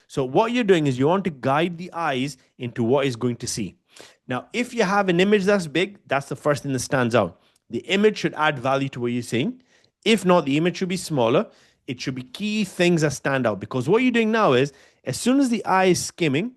So what you're doing is you want to guide the eyes into what is going to see. Now, if you have an image that's big, that's the first thing that stands out. The image should add value to what you're seeing. If not, the image should be smaller. It should be key things that stand out, because what you're doing now is as soon as the eye is skimming,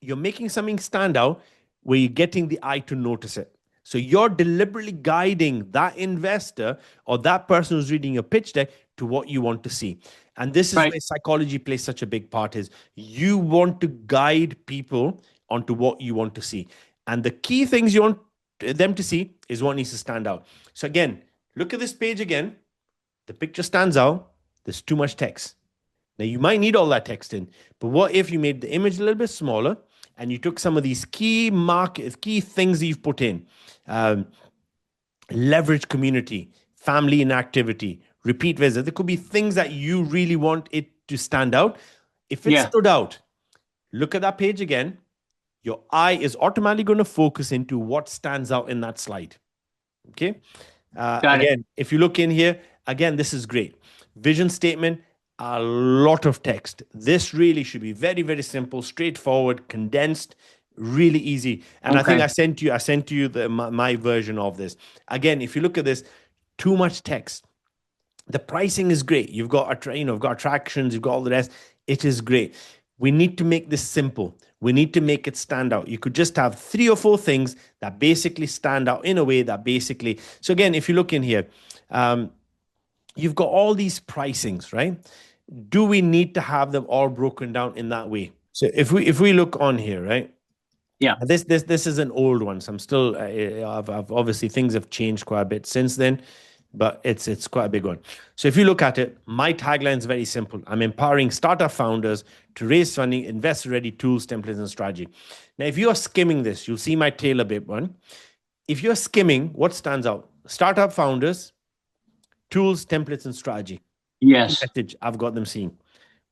you're making something stand out where you're getting the eye to notice it. So you're deliberately guiding that investor or that person who's reading your pitch deck to what you want to see. And this is Right. where psychology plays such a big part, is you want to guide people onto what you want to see. And the key things you want them to see is what needs to stand out. So again, look at this page again. The picture stands out. There's too much text. Now you might need all that text in, but what if you made the image a little bit smaller and you took some of these key things that you've put in, um, leverage community, family and activity, repeat visit. There could be things that you really want it to stand out. If it Yeah. stood out, look at that page again. Your eye is automatically going to focus into what stands out in that slide. Okay. Got it. Again, if you look in here, again, this is great. Vision statement, a lot of text. This really should be very, very simple, straightforward, condensed, really easy. And I think Okay. I sent you my version of this. Again, if you look at this, too much text. The pricing is great. You've got you've got attractions, you've got all the rest. It is great. We need to make this simple. We need to make it stand out. You could just have 3 or 4 things that basically stand out in a way that basically. So again, if you look in here, you've got all these pricings, right? Do we need to have them all broken down in that way? So if we look on here, right? Yeah. This is an old one. So I'm still I've obviously things have changed quite a bit since then, but it's quite a big one. So if you look at it, my tagline is very simple. I'm empowering startup founders to raise funding, investor-ready tools, templates, and strategy. Now, if you are skimming this, you'll see my tail a bit one. If you're skimming, what stands out? Startup founders, tools, templates, and strategy. Yes. Message I've got them seeing.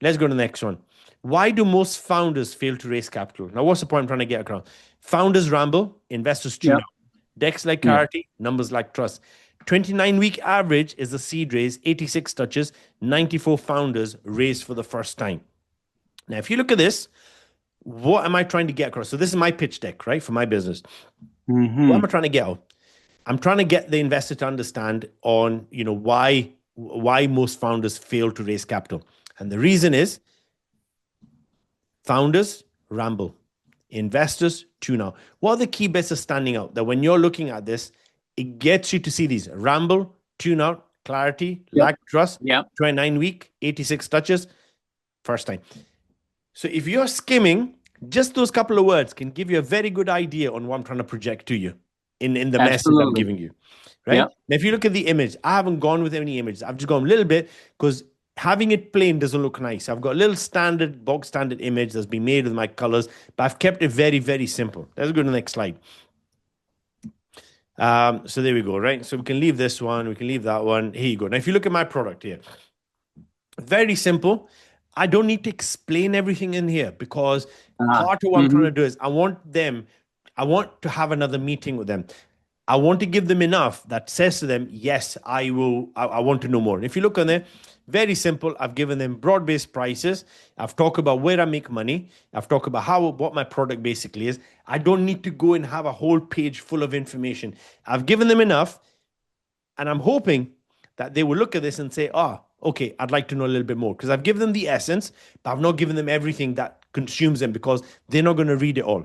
Let's go to the next one. Why do most founders fail to raise capital? Now, what's the point I'm trying to get across? Founders ramble, investors tune Yeah. out. Decks like Yeah. clarity, numbers like trust. 29-week average is the seed raise, 86 touches, 94 founders raised for the first time. Now, if you look at this, what am I trying to get across? So this is my pitch deck, right, for my business. What am I trying to get out? I'm trying to get the investor to understand on, why most founders fail to raise capital. And the reason is founders ramble, investors tune out. What are the key bits are standing out that when you're looking at this, it gets you to see these: ramble, tune out, clarity, Yep. lack trust, Yep. 29-week, 86 touches, first time. So if you're skimming, just those couple of words can give you a very good idea on what I'm trying to project to you in the message I'm Absolutely. giving you. Right? Yep. Now, if you look at the image, I haven't gone with any images. I've just gone a little bit because having it plain doesn't look nice. I've got a little bog standard image that's been made with my colors, but I've kept it very, very simple. Let's go to the next slide. So there we go, right? So we can leave this one, we can leave that one. Here you go. Now, if you look at my product here, very simple. I don't need to explain everything in here because part of what I'm trying to do is I want to have another meeting with them. I want to give them enough that says to them, yes, I want to know more. And if you look on there, very simple. I've given them broad-based prices. I've talked about where I make money. I've talked about what my product basically is. I don't need to go and have a whole page full of information. I've given them enough, and I'm hoping that they will look at this and say, okay, I'd like to know a little bit more, because I've given them the essence, but I've not given them everything that consumes them because they're not going to read it all.